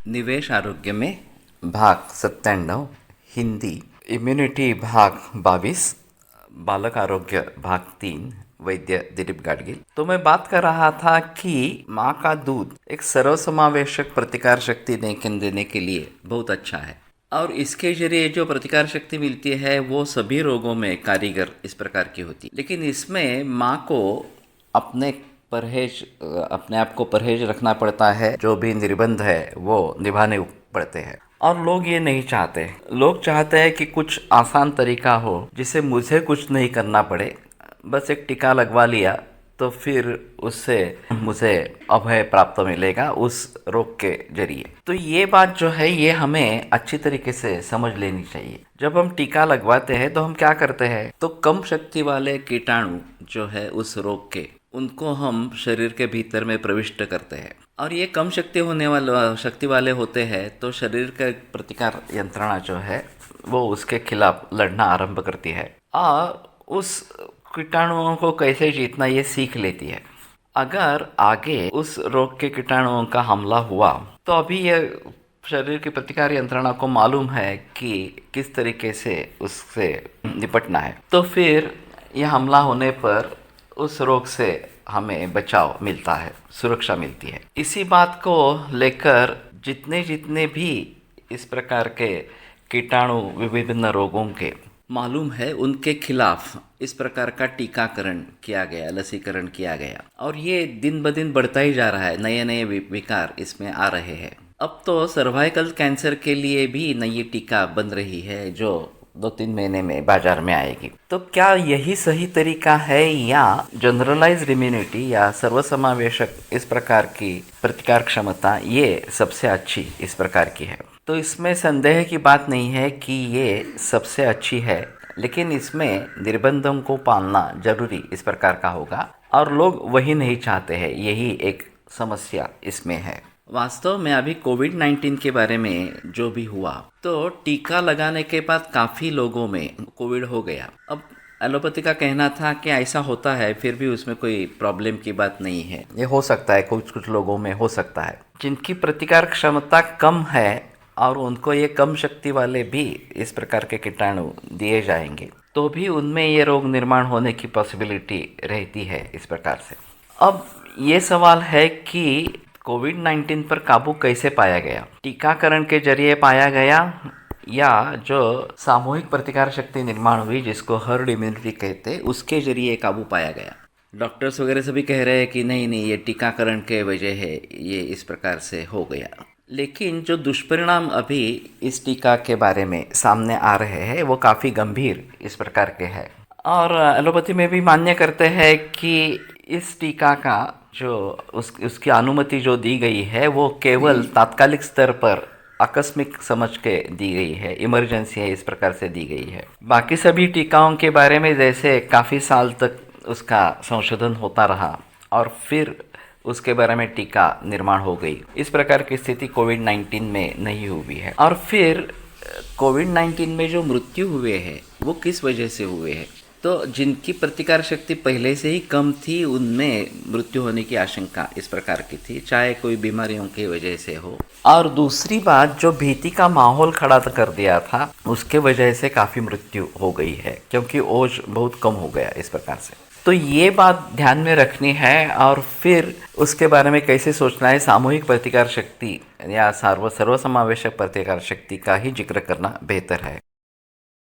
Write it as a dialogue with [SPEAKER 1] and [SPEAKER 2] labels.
[SPEAKER 1] निवेश आरोग्य में भाग 97, हिंदी इम्यूनिटी भाग 22, बालक आरोग्य भाग 3, वैद्य दिलीप गाडगिल। तो मैं बात कर रहा था कि माँ का दूध एक सर्वसमावेशक प्रतिकार शक्ति देने के लिए बहुत अच्छा है और इसके जरिए जो प्रतिकार शक्ति मिलती है वो सभी रोगों में कारीगर इस प्रकार की होती है। लेकिन इसमें माँ को अपने अपने आप को परहेज रखना पड़ता है, जो भी निर्बंध है वो निभाने पड़ते हैं। और लोग ये नहीं चाहते। लोग चाहते हैं कि कुछ आसान तरीका हो जिससे मुझे कुछ नहीं करना पड़े, बस एक टीका लगवा लिया तो फिर उससे मुझे अभय प्राप्त मिलेगा उस रोग के जरिए। तो ये बात जो है ये हमें अच्छी तरीके से समझ लेनी चाहिए। जब हम टीका लगवाते हैं तो हम क्या करते हैं, तो कम शक्ति वाले कीटाणु जो है उस रोग के, उनको हम शरीर के भीतर में प्रविष्ट करते हैं और ये कम शक्ति वाले होते हैं तो शरीर का प्रतिकार यंत्रणा जो है वो उसके खिलाफ लड़ना आरंभ करती है और उस कीटाणुओं को कैसे जीतना ये सीख लेती है। अगर आगे उस रोग के कीटाणुओं का हमला हुआ तो अभी यह शरीर की प्रतिकार यंत्रणा को मालूम है कि किस तरीके से उससे निपटना है, तो फिर यह हमला होने पर उस रोग से हमें बचाव मिलता है, सुरक्षा मिलती है। इसी बात को लेकर जितने जितने भी इस प्रकार के कीटाणु विभिन्न रोगों के मालूम है उनके खिलाफ इस प्रकार का टीकाकरण किया गया, लसीकरण किया गया और ये दिन ब दिन बढ़ता ही जा रहा है। नए नए विकार इसमें आ रहे हैं। अब तो सर्वाइकल कैंसर के लिए भी नई टीका बन रही है जो 2-3 महीने में बाजार में आएगी। तो क्या यही सही तरीका है या जनरलाइज्ड इम्यूनिटी या सर्वसमावेशक इस प्रकार की प्रतिकार क्षमता ये सबसे अच्छी इस प्रकार की है? तो इसमें संदेह की बात नहीं है कि ये सबसे अच्छी है, लेकिन इसमें निर्बंधों को पालना जरूरी इस प्रकार का होगा और लोग वही नहीं चाहते हैं। यही एक समस्या इसमें है। वास्तव में अभी कोविड-19 के बारे में जो भी हुआ, तो टीका लगाने के बाद काफ़ी लोगों में कोविड हो गया। अब एलोपैथी का कहना था कि ऐसा होता है, फिर भी उसमें कोई प्रॉब्लम की बात नहीं है। ये हो सकता है, कुछ लोगों में हो सकता है जिनकी प्रतिकार क्षमता कम है और उनको ये कम शक्ति वाले भी इस प्रकार के कीटाणु दिए जाएंगे तो भी उनमें ये रोग निर्माण होने की पॉसिबिलिटी रहती है इस प्रकार से। अब ये सवाल है कि कोविड-19 पर काबू कैसे पाया गया? टीकाकरण के जरिए पाया गया या जो सामूहिक प्रतिकार शक्ति निर्माण हुई जिसको हर्ड इम्यूनिटी कहते, उसके जरिए काबू पाया गया? डॉक्टर्स वगैरह सभी कह रहे हैं कि नहीं ये टीकाकरण के वजह है, ये इस प्रकार से हो गया। लेकिन जो दुष्परिणाम अभी इस टीका के बारे में सामने आ रहे हैं वो काफ़ी गंभीर इस प्रकार के हैं और एलोपैथी में भी मान्य करते हैं कि इस टीका का जो उसकी अनुमति जो दी गई है वो केवल तात्कालिक स्तर पर आकस्मिक समझ के दी गई है, इमरजेंसी है इस प्रकार से दी गई है। बाकी सभी टीकाओं के बारे में जैसे काफ़ी साल तक उसका संशोधन होता रहा और फिर उसके बारे में टीका निर्माण हो गई। इस प्रकार की स्थिति कोविड-19 में नहीं हुई है। और फिर कोविड-19 में जो मृत्यु हुए हैं वो किस वजह से हुए हैं? तो जिनकी प्रतिकार शक्ति पहले से ही कम थी उनमें मृत्यु होने की आशंका इस प्रकार की थी, चाहे कोई बीमारियों की वजह से हो। और दूसरी बात, जो भीति का माहौल खड़ा कर दिया था उसके वजह से काफ़ी मृत्यु हो गई है क्योंकि ओज बहुत कम हो गया इस प्रकार से। तो ये बात ध्यान में रखनी है और फिर उसके बारे में कैसे सोचना है। सामूहिक प्रतिकार शक्ति या सर्वसमावेशक प्रतिकार शक्ति का ही जिक्र करना बेहतर है।